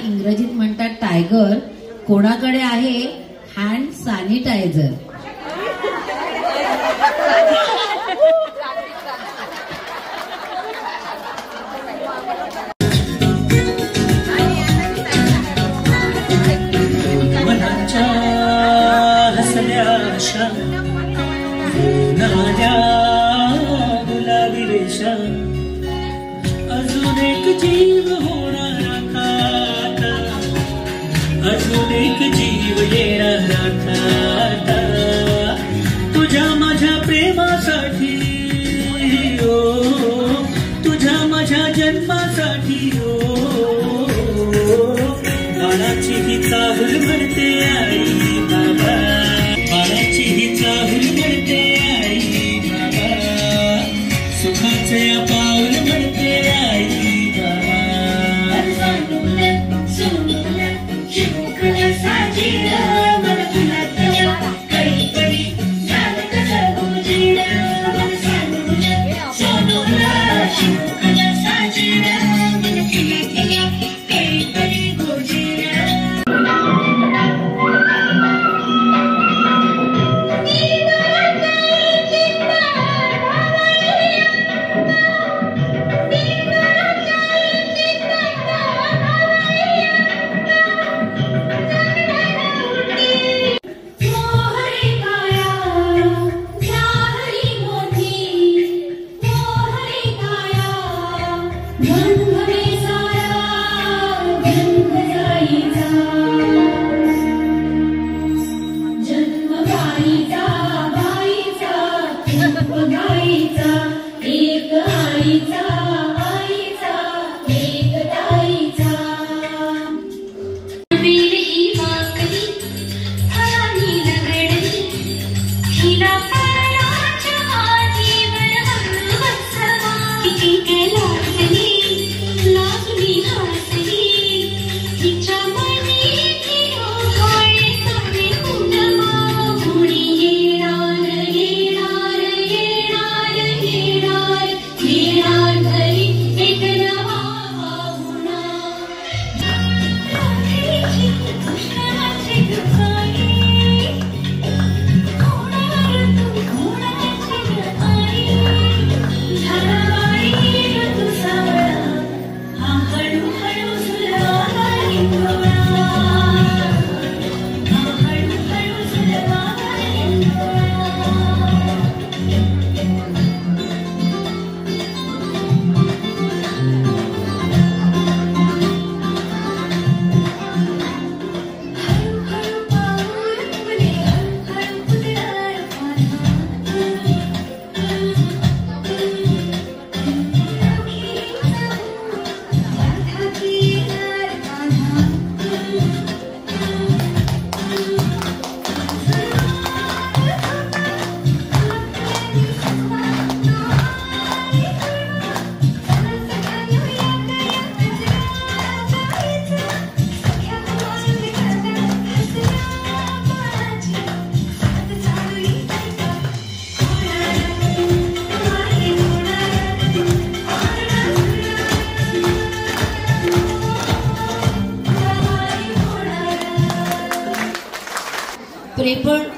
इंग्रजीत म्हणतात टायगर, कोणाकडे आहे हँड सॅनिटायझर. गुलाबी रेषा अजून एक जीव होणारा खाता, अजून एक जीव येणारा खाता, तुझ्या माझ्या प्रेमासाठी ओ, तुझ्या माझ्या जन्मासाठी ओ, बाळाची ही चाहूल भरते आई बाबा, बाळाची ही चाहूल भरते आई बाबा, सुखाचे पाऊल भरते आई बाबा.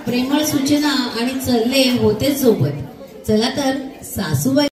प्रेमळ सूचना आणि चल्ले होते सोबत. चला तर सासूबाई